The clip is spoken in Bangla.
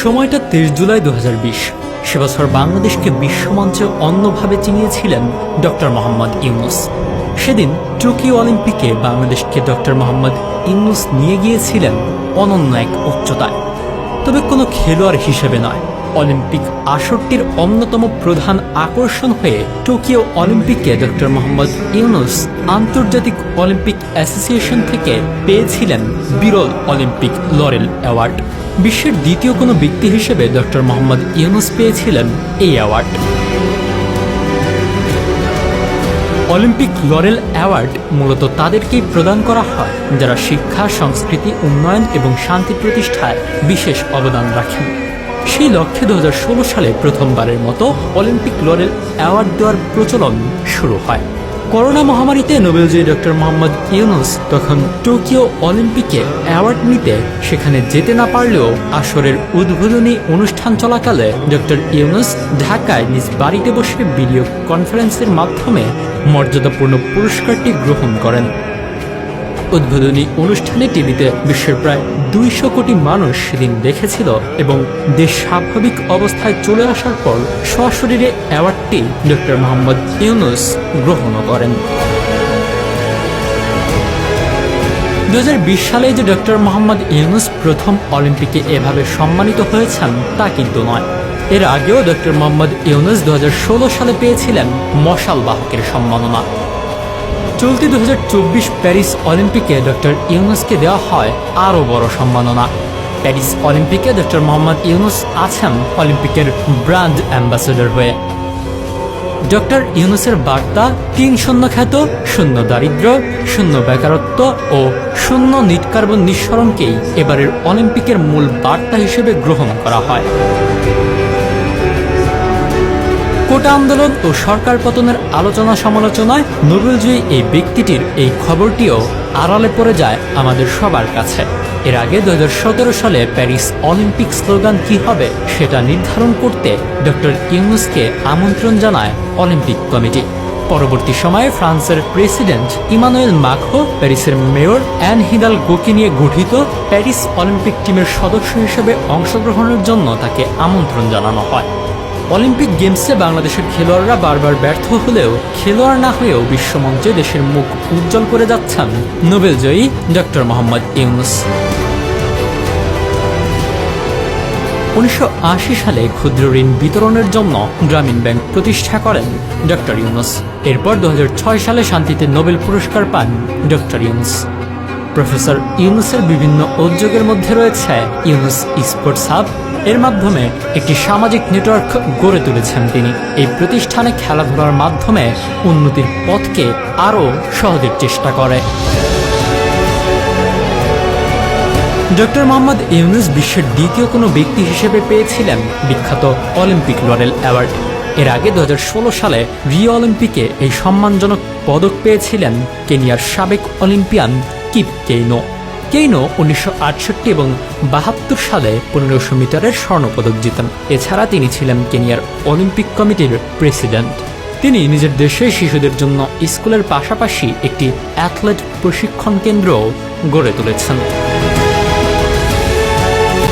সময়টা 23 জুলাই 2020। সে বছর বাংলাদেশকে বিশ্বমঞ্চে অন্যভাবে চিনিয়েছিলেন ডক্টর মোহাম্মদ ইউনূস। সেদিন টোকিও অলিম্পিকে বাংলাদেশকে ডক্টর মোহাম্মদ ইউনূস নিয়ে গিয়েছিলেন অনন্য এক উচ্চতায়। তবে কোনো খেলোয়াড় হিসেবে নয়, অলিম্পিক আসরটির অন্যতম প্রধান আকর্ষণ হয়ে টোকিও অলিম্পিকে ডক্টর মোহাম্মদ ইউনূস আন্তর্জাতিক অলিম্পিক অ্যাসোসিয়েশন থেকে পেয়েছিলেন বিরল অলিম্পিক লরেল অ্যাওয়ার্ড। বিশ্বের দ্বিতীয় কোনো ব্যক্তি হিসেবে ডক্টর মোহাম্মদ ইউনূস পেয়েছিলেন এই অ্যাওয়ার্ড। অলিম্পিক লরেল অ্যাওয়ার্ড মূলত তাদেরকেই প্রদান করা হয় যারা শিক্ষা, সংস্কৃতি, উন্নয়ন এবং শান্তি প্রতিষ্ঠায় বিশেষ অবদান রাখেন। সেই লক্ষ্যে 2016 সালে প্রথমবারের মতো অলিম্পিক লরেল অ্যাওয়ার্ড দেওয়ার প্রচলন শুরু হয়। করোনা মহামারীতে নোবেলজয়ী ডক্টর মোহাম্মদ ইউনূস তখন টোকিও অলিম্পিকে অ্যাওয়ার্ড নিতে সেখানে যেতে না পারলেও আসরের উদ্বোধনী অনুষ্ঠান চলাকালে ডক্টর ইউনূস ঢাকায় নিজ বাড়িতে বসে ভিডিও কনফারেন্সের মাধ্যমে মর্যাদাপূর্ণ পুরস্কারটি গ্রহণ করেন। উদ্বোধনী অনুষ্ঠানে টিভিতে বিশ্বের প্রায় 200 কোটি মানুষ সেদিন দেখেছিল এবং দেশ স্বাভাবিক অবস্থায় চলে আসার পর সশরীরে অ্যাওয়ার্ডটি ডক্টর মোহাম্মদ ইউনূস গ্রহণও করেন। 2020 সালে যে ডক্টর মোহাম্মদ ইউনূস প্রথম অলিম্পিকে এভাবে সম্মানিত হয়েছেন তা কিন্তু নয়। এর আগেও ডক্টর মোহাম্মদ ইউনূস 2016 সালে পেয়েছিলেন মশাল বাহকের সম্মাননা। চলতি 2024 প্যারিস অলিম্পিকে ডক্টর ইউনূসকে দেওয়া হয় আরও বড় সম্মাননা। প্যারিস অলিম্পিকে ডক্টর মোহাম্মদ ইউনূস আছেন অলিম্পিকের ব্র্যান্ড অ্যাম্বাসেডর হয়ে। ডক্টর ইউনূসের বার্তা 3 শূন্য খ্যাত, 0 দারিদ্র্য, 0 বেকারত্ব ও 0 নিট কার্বন নিঃসরণকেই এবারের অলিম্পিকের মূল বার্তা হিসেবে গ্রহণ করা হয়। কোটা আন্দোলন ও সরকার পতনের আলোচনা সমালোচনায় নোবেলজয়ী এই ব্যক্তিটির এই খবরটিও আড়ালে পড়ে যায় আমাদের সবার কাছে। এর আগে 2017 সালে প্যারিস অলিম্পিক স্লোগান কি হবে সেটা নির্ধারণ করতে ডক্টর ইউনূসকে আমন্ত্রণ জানায় অলিম্পিক কমিটি। পরবর্তী সময়ে ফ্রান্সের প্রেসিডেন্ট ইমানুয়েল মাখো, প্যারিসের মেয়র অ্যান হিদালগোকে নিয়ে গঠিত প্যারিস অলিম্পিক টিমের সদস্য হিসেবে অংশগ্রহণের জন্য তাকে আমন্ত্রণ জানানো হয়। অলিম্পিক গেমসে বাংলাদেশের খেলোয়াড়রা বারবার ব্যর্থ হলেও খেলোয়াড় না হয়েও বিশ্বমঞ্চে দেশের মুখ উজ্জ্বল করে যাচ্ছেন নোবেলজয়ী ডক্টর মোহাম্মদ ইউনূস। 1980 সালে ক্ষুদ্র ঋণ বিতরণের জন্য গ্রামীণ ব্যাংক প্রতিষ্ঠা করেন ডক্টর ইউনূস। এরপর 2006 সালে শান্তিতে নোবেল পুরস্কার পান ডক্টর ইউনূস। প্রফেসর ইউনূসের বিভিন্ন উদ্যোগের মধ্যে রয়েছে ইউনূস স্পোর্টস হাব। এর মাধ্যমে একটি সামাজিক নেটওয়ার্ক গড়ে তুলেছেন তিনি। এই প্রতিষ্ঠানে খেলাধুলার মাধ্যমে উন্নতির পথকে আরও সহজের চেষ্টা করে। ডক্টর মোহাম্মদ ইউনূস বিশ্বের দ্বিতীয় কোনো ব্যক্তি হিসেবে পেয়েছিলেন বিখ্যাত অলিম্পিক লরেল অ্যাওয়ার্ড। এর আগে 2016 সালে রিও অলিম্পিকে এই সম্মানজনক পদক পেয়েছিলেন কেনিয়ার সাবেক অলিম্পিয়ান কিপ কেইনো। 1968 এবং 72 সালে 1500 মিটারের স্বর্ণপদক জিতেন। এছাড়া তিনি ছিলেন কেনিয়ার অলিম্পিক কমিটির প্রেসিডেন্ট। তিনি নিজের দেশে শিশুদের জন্য স্কুলের পাশাপাশি একটি অ্যাথলেট প্রশিক্ষণ কেন্দ্রও গড়ে তুলেছেন।